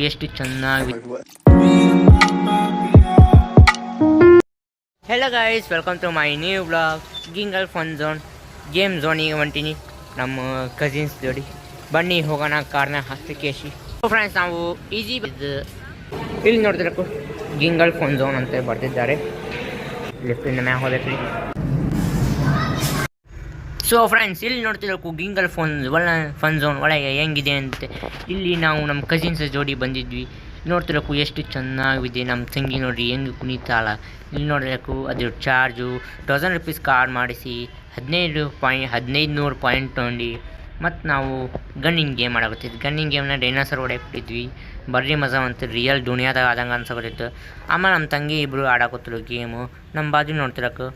ಎಷ್ಟು ಚೆನ್ನಾಗಿ. Hello guys, welcome to my new blog ಗಿಂಗಲ್ ಫನ್ ಝೋನ್. ಗೇಮ್ ಝೋನಿಗೆ ಹೊಂಟೀನಿ ನಮ್ಮ ಕಸಿನ್ಸ್ ಜೋಡಿ. ಬನ್ನಿ ಹೋಗೋಣ ಕಾರ್ನ ಹಸ್ತಕೇಶಿ. ಫ್ರೆಂಡ್ಸ್, ನಾವು ಈಜಿ ಇಲ್ಲಿ ನೋಡಿದ್ರಕ್ಕೂ ಗಿಂಗಲ್ ಫನ್ ಝೋನ್ ಅಂತ ಬರ್ತಿದ್ದಾರೆ. ಲೆಫ್ಟಿಂದ ಮ್ಯಾಗ ಹೋಗ್ಬೇಕ್ರಿ. ಸೊ ಫ್ರೆಂಡ್ಸ್, ಇಲ್ಲಿ ನೋಡ್ತಿರೋಕು ಗಿಂಗಲ್ ಫನ್ ಝೋನ್ ಒಳಗೆ ಹೆಂಗಿದೆ ಅಂತ. ಇಲ್ಲಿ ನಾವು ನಮ್ಮ ಕಸಿನ್ಸ್ ಜೋಡಿ ಬಂದಿದ್ವಿ. ನೋಡ್ತಿರೋಕು ಎಷ್ಟು ಚೆನ್ನಾಗಿದೆ. ನಮ್ಮ ತಂಗಿ ನೋಡ್ರಿ ಹೆಂಗೆ ಕುಣಿತಾಳ. ಇಲ್ಲಿ ನೋಡಬೇಕು ಅದ್ರ ಚಾರ್ಜು 1000 ರೂಪೀಸ್ ಕಾರ್ಡ್ ಮಾಡಿಸಿ 1500 ಪಾಯಿಂಟ್ ತೊಗೊಂಡು ಮತ್ತು ನಾವು ಗನ್ನಿಂಗ್ ಗೇಮ್ ಆಡಾಕತ್ತಿದ್ವಿ. ಗನ್ನಿಂಗ್ ಗೇಮ್ನ ಡೈನಾಸರ್ ಹೊಡೆಯಕ್ಬಿಟ್ಟಿದ್ವಿ. ಬರ್ರಿ ಮಜಾ ಅಂತ ರಿಯಲ್ ದುನಿಯಾದಾಗ ಆದಂಗೆ ಅನ್ಸಕತ್ತಿತ್ತು. ಆಮೇಲೆ ನಮ್ಮ ತಂಗಿ ಇಬ್ಬರು ಆಡಾಕತ್ತರು ಗೇಮು ನಮ್ಮ ಬಾಜು ನೋಡ್ತಿರೋಕು.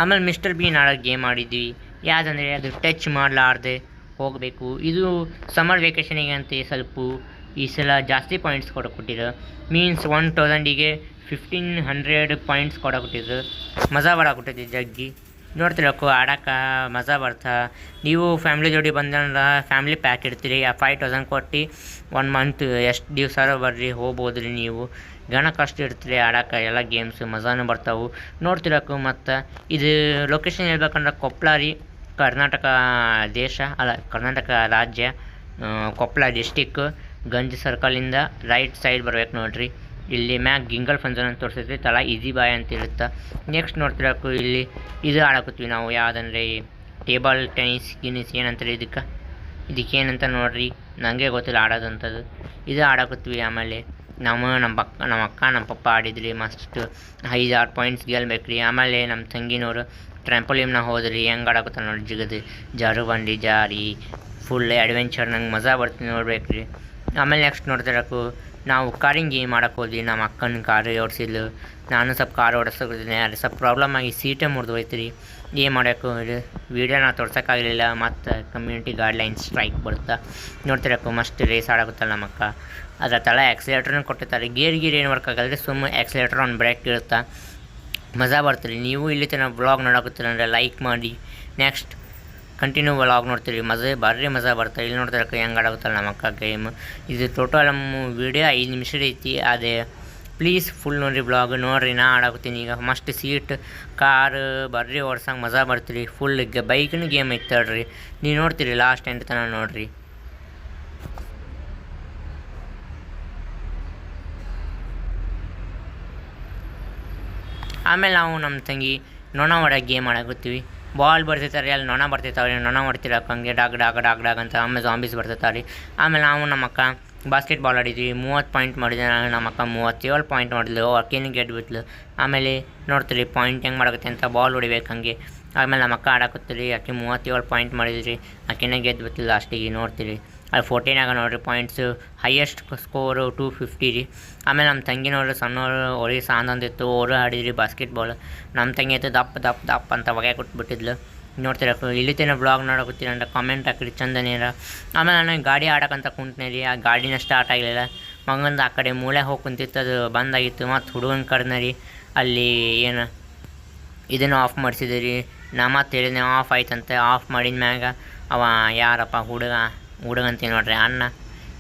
ಆಮೇಲೆ ಮಿಸ್ಟರ್ ಬೀನ್ ಆಡೋ ಗೇಮ್ ಆಡಿದ್ವಿ. ಯಾವುದಂದರೆ ಅದು ಟಚ್ ಮಾಡಲಾರ್ದೆ ಹೋಗಬೇಕು. ಇದು ಸಮ್ಮರ್ ವೆಕೇಷನಿಗೆ ಅಂತ ಸ್ವಲ್ಪ ಈ ಸಲ ಜಾಸ್ತಿ ಪಾಯಿಂಟ್ಸ್ ಕೊಟ್ಟಿದ್ರು. ಮೀನ್ಸ್ 1000ಗೆ 1500 ಪಾಯಿಂಟ್ಸ್ ಕೊಟ್ಟಿದ್ರು. ಮಜಾ ಬರಾಕೊಟ್ಟೈತಿ ಜಗ್ಗಿ. ನೋಡ್ತಿರಕ್ಕು ಆಡೋಕೆ ಮಜಾ ಬರ್ತಾ. ನೀವು ಫ್ಯಾಮ್ಲಿ ಜೋಡಿ ಬಂದ್ರೆ ಫ್ಯಾಮ್ಲಿ ಪ್ಯಾಕ್ ಇಡ್ತೀರಿ. ಆ 5000 ಕೊಟ್ಟು 1 ಮಂತ್ ಎಷ್ಟು ದಿವಸ ಬರ್ರಿ ಹೋಗ್ಬೋದು ರೀ. ನೀವು ಗಣ ಕಷ್ಟ ಇರ್ತೀರಿ ಆಡೋಕೆ. ಎಲ್ಲ ಗೇಮ್ಸ್ ಮಜಾನು ಬರ್ತಾವೆ ನೋಡ್ತಿರಕ್ಕು. ಮತ್ತು ಇದು ಲೊಕೇಶನ್ ಹೇಳ್ಬೇಕಂದ್ರೆ ಕೊಪ್ಪಳ ರೀ, ಕರ್ನಾಟಕ ದೇಶ ಅಲ್ಲ, ಕರ್ನಾಟಕ ರಾಜ್ಯ, ಕೊಪ್ಪಳ ಡಿಸ್ಟಿಕ್, ಗಂಜ್ ಸರ್ಕಲಿಂದ ರೈಟ್ ಸೈಡ್ ಬರ್ಬೇಕು ನೋಡ್ರಿ. ಇಲ್ಲಿ ಮ್ಯಾಗ ಗಿಂಗಲ್ ಫನ್ ಝೋನ್ ಅಂತ ತೋರಿಸ್ತೈತಿ, ತಳ ಈಸಿ ಬಾಯ್ ಅಂತ ಇರುತ್ತೆ. ನೆಕ್ಸ್ಟ್ ನೋಡ್ತಿರಕ್ಕು ಇಲ್ಲಿ ಇದು ಆಡಕತ್ತೀವಿ ನಾವು. ಯಾವುದಂದರೆ ಟೇಬಲ್ ಟೆನಿಸ್ ಗಿನಿಸ್ ಏನಂತಾರೆ ಇದಕ್ಕೆ ಏನಂತ ನೋಡ್ರಿ, ನನಗೆ ಗೊತ್ತಿಲ್ಲ ಆಡೋದಂಥದ್ದು. ಇದು ಆಡಕತ್ತೀವಿ. ಆಮೇಲೆ ನಮ್ಮ ಅಕ್ಕ ನಮ್ಮ ಪಪ್ಪ ಆಡಿದ್ರಿ. ಮಸ್ತ್ 5-6 ಪಾಯಿಂಟ್ಸ್ ಗೆಲ್ಬೇಕು ರೀ. ಆಮೇಲೆ ನಮ್ಮ ತಂಗಿನವರು ಟ್ರ್ಯಾಂಪೋಲಿಮ್ನ ಹೋದ್ರಿ. ಹೆಂಗೆ ಆಡಕತ್ತ ನೋಡಿ, ಜಿಗದು ಜಾರು ಬಂಡಿ ಜಾರಿ ಫುಲ್ ಅಡ್ವೆಂಚರ್. ನಂಗೆ ಮಜಾ ಬರ್ತೀನಿ ನೋಡ್ಬೇಕು ರೀ. ಆಮೇಲೆ ನೆಕ್ಸ್ಟ್ ನೋಡ್ತಿರಕ್ಕು ನಾವು ಕಾರಿಂಗ್ ಗೇಮ್ ಮಾಡಕ್ಕೆ ಹೋದ್ವಿ. ನಮ್ಮ ಅಕ್ಕನ ಕಾರು ಓಡಿಸಿದ್ಲು, ನಾನು ಸ್ವಲ್ಪ ಕಾರು ಓಡಿಸ್ತಿದ್ದೀನಿ. ಅದು ಸ್ವಲ್ಪ ಪ್ರಾಬ್ಲಮ್ ಆಗಿ ಸೀಟೇ ಮುರಿದು ಹೋಯ್ತು ರೀ. ಏನು ಮಾಡೋಕ್ಕೂ ವೀಡಿಯೋನ ತೋರ್ಸೋಕ್ಕಾಗಲಿಲ್ಲ. ಮತ್ತು ಕಮ್ಯುನಿಟಿ ಗೈಡ್ಲೈನ್ಸ್ ಸ್ಟ್ರೈಕ್ ಬರುತ್ತೆ. ನೋಡ್ತಿರಕ್ಕು ಮಸ್ತ್ ರೇಸ್ ಆಡಕತ್ತಲ್ಲ ನಮ್ಮ ಅಕ್ಕ. ಅದರ ತಳ ಆಕ್ಸಿಲೇಟ್ರನ್ನ ಕೊಟ್ಟಿರ್ತಾರೆ. ಗೇರ್ ಏನು ವರ್ಕ್ ಆಗಲ್ರಿ, ಸುಮ್ಮನೆ ಆಕ್ಸಿಲೇಟ್ರ್ ಒಂದು ಬ್ರೇಕ್ ಇರುತ್ತೆ. ಮಜಾ ಬರ್ತೀರಿ. ನೀವು ಇಲ್ಲಿ ತನಕ ವ್ಲಾಗ್ ನೋಡಕತ್ತೀರ ಅಂದರೆ ಲೈಕ್ ಮಾಡಿ. ನೆಕ್ಸ್ಟ್ ಕಂಟಿನ್ಯೂ ವ್ಲಾಗ್ ನೋಡ್ತೀರಿ. ಭಾರಿ ಮಜಾ ಬರ್ತಾರೆ. ಇಲ್ಲಿ ನೋಡ್ತಿರಕ್ಕೆ ಹೆಂಗೆ ಆಡಾಗುತ್ತಲ್ಲ ನಮ್ಮ ಅಕ್ಕ ಗೇಮ್. ಇದು ಟೋಟಲ್ ನಮ್ಮ ವೀಡಿಯೋ 5 ನಿಮಿಷ ಐತಿ. ಅದೇ ಪ್ಲೀಸ್ ಫುಲ್ ನೋಡಿರಿ ಬ್ಲಾಗ್ ನೋಡಿರಿ. ನಾ ಆಡಾಕತ್ತೀನಿ ಈಗ. ಮಸ್ಟ್ ಸೀಟ್ ಕಾರ್ ಬರ್ರಿ ಓಡ್ಸಂಗೆ ಮಜಾ ಬರ್ತೀರಿ. ಫುಲ್ ಬೈಕ್ನ ಗೇಮ್ ಐತೆ ತಡ್ರಿ. ನೀವು ನೋಡ್ತೀರಿ ಲಾಸ್ಟ್ ಎಂಟು ತನಕ ನೋಡಿರಿ. ಆಮೇಲೆ ನಾವು ನಮ್ಮ ತಂಗಿ ನೊಣ ಹೊಡ್ಯೋ ಗೇಮ್ ಆಡಾಕತ್ತೀವಿ. ಬಾಲ್ ಬರ್ತಿರ್ತಾರೆ, ಅಲ್ಲಿ ನೊಣ ಬರ್ತಿರ್ತಾವೆ ರೀ. ನೊಣ ಹೊಡ್ತಿರಕ್ಕೆ ಹಂಗೆ ಡಾಗ್ ಡಾಗ್ ಡಾಗ್ ಡಾಗ್ ಅಂತ. ಆಮೇಲೆ ಜಾಂಬೀಸ್ ಬರ್ತಿರ್ತಾರೆ ರೀ. ಆಮೇಲೆ ನಾವು ನಮ್ಮ ಅಕ್ಕ ಬಾಸ್ಕೆಟ್ ಬಾಲ್ ಆಡಿದ್ವಿ. 30 ಪಾಯಿಂಟ್ ಮಾಡಿದ್ವಿ. ನಮ್ಮ ಅಕ್ಕ 37 ಪಾಯಿಂಟ್ ಮಾಡಿದ್ಲು. ಆಕೆನೇ ಗೆದ್ಬಿಟ್ಲು. ಆಮೇಲೆ ನೋಡ್ತೀರಿ ಪಾಯಿಂಟ್ ಹೆಂಗೆ ಮಾಡಾಕತ್ತೆ ಅಂತ. ಬಾಲ್ ಹೊಡಿಬೇಕು ಹಂಗೆ. ಆಮೇಲೆ ನಮ್ಮ ಅಕ್ಕ ಆಡಾಕತ್ತೀರಿ. ಆಕೆ 37 ಪಾಯಿಂಟ್ ಮಾಡಿದ್ರಿ. ಆಕೆನೇ ಗೆದ್ಬಿಟ್ಲು ಲಾಸ್ಟಿಗೆ. ನೋಡ್ತೀರಿ ಅಲ್ಲಿ 14 ನೋಡಿರಿ ಪಾಯಿಂಟ್ಸು. ಹೈಯೆಸ್ಟ್ ಸ್ಕೋರು 250 ರೀ. ಆಮೇಲೆ ನಮ್ಮ ತಂಗಿನವರು ಸಣ್ಣವರು ಹೊಳಿ ಸಾಂದಂದಿತ್ತು. ಅವರು ಆಡಿದ್ರಿ ಬಾಸ್ಕೆಟ್ಬಾಲ್. ನಮ್ಮ ತಂಗಿ ಆಯ್ತು ದಪ್ಪ ದಪ್ಪ ದಪ್ಪ ಅಂತ ಹೊಗೆ ಕೊಟ್ಬಿಟ್ಟಿದ್ಲು. ನೋಡ್ತಿರಕ್ಕೆ ಇಲ್ಲಿತೇನೆ ಬ್ಲಾಗ್ ನೋಡಕತ್ತೀನಿ ಅಂತ ಕಾಮೆಂಟ್ ಹಾಕಿರಿ ಚಂದನೇರ. ಆಮೇಲೆ ನಾನು ಗಾಡಿ ಆಡೋಕ್ಕಂತ ಕುಂತನೇ ರೀ. ಆ ಗಾಡಿನ ಸ್ಟಾರ್ಟ್ ಆಗಲಿಲ್ಲ. ಮಗಂದು ಆ ಕಡೆ ಮೂಳೆ ಹೋಗಿ ಕುಂತಿತ್ತು, ಅದು ಬಂದಾಗಿತ್ತು. ಮತ್ತು ಹುಡುಗನ ಕರ್ನ ರೀ. ಅಲ್ಲಿ ಏನು ಇದನ್ನು ಆಫ್ ಮಾಡಿಸಿದೆ ರೀ. ನಾ ಮತ್ತು ಹೇಳಿದೆ ಆಫ್ ಆಯ್ತಂತೆ. ಆಫ್ ಮಾಡಿದ ಮ್ಯಾಗ ಅವ ಯಾರಪ್ಪ ಹುಡುಗಂತೀವಿ ನೋಡ್ರಿ ಅಣ್ಣ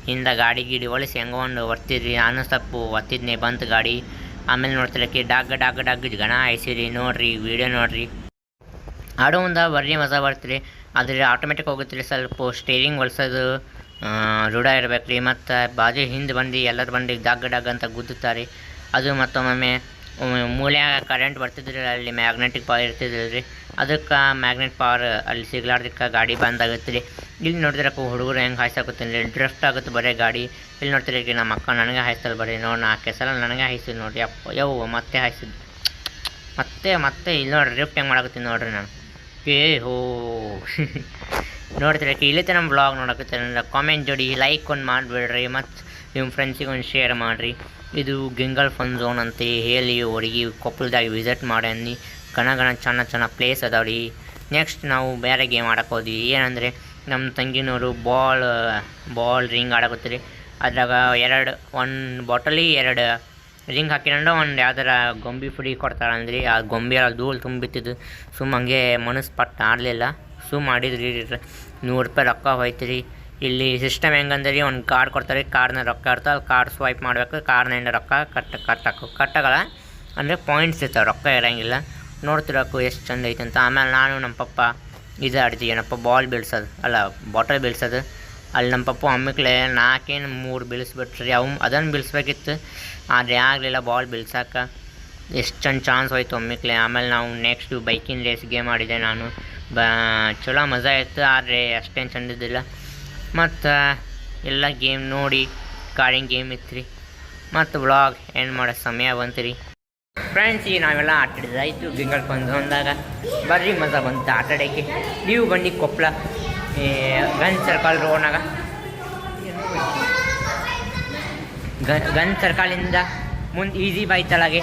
ಹಿಂದೆ ಗಾಡಿ ಒಲಿಸಿ ಹೆಂಗೋ ಒಂದು ಒತ್ತಿದ್ರಿ. ನಾನು ಸ್ವಲ್ಪ ಒತ್ತಿದ್ನೆ ಬಂತು ಗಾಡಿ. ಆಮೇಲೆ ನೋಡ್ತಿರಕ್ಕೆ ಡಾಗ್ ಡಾಗ್ ಡಾಗ್ ಗಣ ಹಾಯಿಸಿರಿ. ನೋಡಿರಿ ವೀಡಿಯೋ ನೋಡಿರಿ. ಆಡೋ ಮುಂದೆ ಬರ್ರಿ ಮಜಾ ಬರ್ತೀರಿ. ಆದರೆ ಆಟೋಮೆಟಿಕ್ ಹೋಗುತ್ತೆ ರೀ. ಸ್ವಲ್ಪ ಸ್ಟೇರಿಂಗ್ ಒಲ್ಸೋದು ರೂಢ ಇರ್ಬೇಕು ರೀ. ಮತ್ತು ಬಾಜು ಹಿಂದೆ ಬಂದು ಎಲ್ಲರ ಬಂದು ಡಾಗ್ ಡಾಗ್ ಅಂತ ಗುದ್ದುತ್ತಾರೆ. ಅದು ಮತ್ತೊಮ್ಮೆ ಮೂಲ್ಯಾಗ ಕರೆಂಟ್ ಬರ್ತಿದ್ರಿ. ಅಲ್ಲಿ ಮ್ಯಾಗ್ನೆಟಿಕ್ ಪವರ್ ಇರ್ತಿದ್ರಿ ರೀ. ಅದಕ್ಕೆ ಮ್ಯಾಗ್ನೆಟ್ ಪವರ್ ಅಲ್ಲಿ ಸಿಗ್ಲಾರ್ದಕ್ಕೆ ಗಾಡಿ ಬಂದಾಗುತ್ತೆ ರೀ. ಇಲ್ಲಿ ನೋಡಿದ್ರಕ್ಕೆ ಹುಡುಗರು ಹೆಂಗೆ ಹಾಯ್ಸಾಕತ್ತೀನಿ ರೀ. ಡ್ರಿಫ್ಟ್ ಆಗುತ್ತೆ ಬರೀ ಗಾಡಿ. ಇಲ್ಲಿ ನೋಡ್ತೀರಿ ಈಗ ನಮ್ಮ ಅಕ್ಕ ನನಗೆ ಹಾಯಿಸ್ತಲ್ಲ ಬರೀ. ನೋಡಿ 4 ಸಲ ನನಗೆ ಹಾಯಿಸಿದ್ದು ನೋಡಿರಿ. ಮತ್ತೆ ಹಾಯಿಸಿದ್ದು ಮತ್ತೆ ಇಲ್ಲಿ ನೋಡಿರಿ ಡ್ರಿಫ್ಟ್ ಹೆಂಗೆ ಮಾಡಾಕತ್ತೀನಿ ನೋಡಿರಿ ನಾನು. ಹೋ ನೋಡ್ತೀರಿ ಇಲ್ಲಿ ನಮ್ಮ ಬ್ಲಾಗ್ ನೋಡಕತ್ತೀನಿ. ಕಾಮೆಂಟ್ ಜೋಡಿ ಲೈಕ್ ಒಂದು ಮಾಡಿಬಿಡ್ರಿ. ಮತ್ತು ನಿಮ್ಮ ಫ್ರೆಂಡ್ಸಿಗೆ ಒಂದು ಶೇರ್ ಮಾಡಿರಿ. ಇದು ಗಿಂಗಲ್ ಫನ್ ಝೋನ್ ಅಂತ ಹೇಳಿ ಹುಡುಗಿ ಕೊಪ್ಪಳದಾಗ ವಿಸಿಟ್ ಮಾಡಿ. ಗಣ ಚೆನ್ನಾಗಿ ಪ್ಲೇಸ್ ಅದಾವೆ ರೀ. ನೆಕ್ಸ್ಟ್ ನಾವು ಬೇರೆ ಗೇಮ್ ಆಡಕ್ಕೆ ಹೋದ್ವಿ. ಏನಂದರೆ ನಮ್ಮ ತಂಗಿನವರು ಬಾಲ್ ರಿಂಗ್ ಆಡಕತ್ತೀರಿ. ಅದ್ರಾಗ ಒಂದು ಬಾಟಲಿ 2 ರಿಂಗ್ ಹಾಕಿಕೊಂಡು ಒಂದು ಯಾವ್ದಾರ ಗೊಂಬೆ ಪುಡಿ ಕೊಡ್ತಾರಂದ್ರಿ. ಆ ಗೊಂಬೆ ಎಲ್ಲ ಧೂಳು ತುಂಬಿತ್ತಿದ್ದು. ಸುಮ್ಮ ಹಂಗೆ ಮನಸ್ಸು ಪಟ್ಟು ಆಡಲಿಲ್ಲ. ಮಾಡಿದ್ರಿ. 100 ರೂಪಾಯಿ ರೊಕ್ಕ ಹೋಯ್ತು ರೀ. ಇಲ್ಲಿ ಸಿಸ್ಟಮ್ ಹೆಂಗಂದ್ರೆ ಒಂದು ಕಾರ್ಡ್ ಕೊಡ್ತಾರೆ, ಕಾರ್ಡ್ನ ರೊಕ್ಕ ಇರ್ತವೆ, ಅಲ್ಲಿ ಕಾರ್ಡ್ ಸ್ವೈಪ್ ಮಾಡಬೇಕು, ಕಾರ್ಡ್ನಿಂದ ರೊಕ್ಕ ಕಟ್ಟಾಗಲ್ಲ ಅಂದರೆ ಪಾಯಿಂಟ್ಸ್ ಇರ್ತಾವೆ, ರೊಕ್ಕ ಇರೋಂಗಿಲ್ಲ. ನೋಡ್ತಿರೋಕು ಎಷ್ಟು ಚಂದ ಐತೆ ಅಂತ. ಆಮೇಲೆ ನಾನು ನಮ್ಮ ಪಪ್ಪ ಇದು ಆಡ್ತೀವಿ, ಏನಪ್ಪ ಬಾಲ್ ಬೀಳ್ಸೋದು ಅಲ್ಲ ಬಾಟಲ್ ಬೀಳ್ಸೋದು. ಅಲ್ಲಿ ನಮ್ಮ ಪಪ್ಪ ಅಮ್ಮಕ್ಲೆ 3 ಬೀಳಿಸ್ಬಿಟ್ರಿ, ಅದನ್ನು ಬೀಳಿಸ್ಬೇಕಿತ್ತು, ಆದರೆ ಆಗಲಿಲ್ಲ ಬಾಲ್ ಬೀಳ್ಸೋಕೆ. ಎಷ್ಟು ಚಂದ ಚಾನ್ಸ್ ಹೋಯ್ತು ಒಮ್ಮಿಕ್ಲೆ. ಆಮೇಲೆ ನಾವು ನೆಕ್ಸ್ಟು ಬೈಕಿಂಗ್ ರೇಸ್ ಗೇಮ್ ಆಡಿದೆ ನಾನು, ಚಲೋ ಮಜಾ ಇತ್ತು, ಆದರೆ ಅಷ್ಟೇನು ಚಂದಿದ್ದಿಲ್ಲ. ಮತ್ತು ಎಲ್ಲ ಗೇಮ್ ನೋಡಿ ಕಾಡಿನ ಗೇಮ್ ಇತ್ತು ರೀ. ಮತ್ತು ವ್ಲಾಗ್ ಎಂಡ್ ಮಾಡೋ ಸಮಯ ಬಂತು ರೀ ಫ್ರೆಂಡ್ಸ್. ಈಗ ನಾವೆಲ್ಲ ಆಟಾಡಿದಾಯಿತು ಗಿಂಗಲ್ ಫನ್ ಝೋನ್ದಾಗ. ಬರ್ರಿ ಮಜಾ ಬಂತು ಆಟಾಡೋಕ್ಕೆ. ನೀವು ಬನ್ನಿ ಕೊಪ್ಪಳ ಗನ್ ಸರ್ಕಲ್ ರೋಡ್ನಾಗ, ಗನ್ ಸರ್ಕಲಿಂದ ಮುಂದೆ ಈಸಿ ಬೈ ತಳಗೆ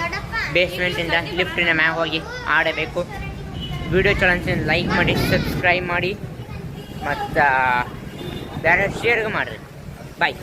ಬೇಸ್ಮೆಂಟಿಂದ ಲಿಫ್ಟಿನ ಮ್ಯಾಗ ಹೋಗಿ ಆಡಬೇಕು. ವಿಡಿಯೋ ಚಲೋ ಅನ್ಸಿದ್ರೆ ಲೈಕ್ ಮಾಡಿ, ಸಬ್ಸ್ಕ್ರೈಬ್ ಮಾಡಿ, ಮತ್ತು ಬೇರೆ ಶೇರ್ಗೆ ಮಾಡಿರಿ. ಬಾಯ್.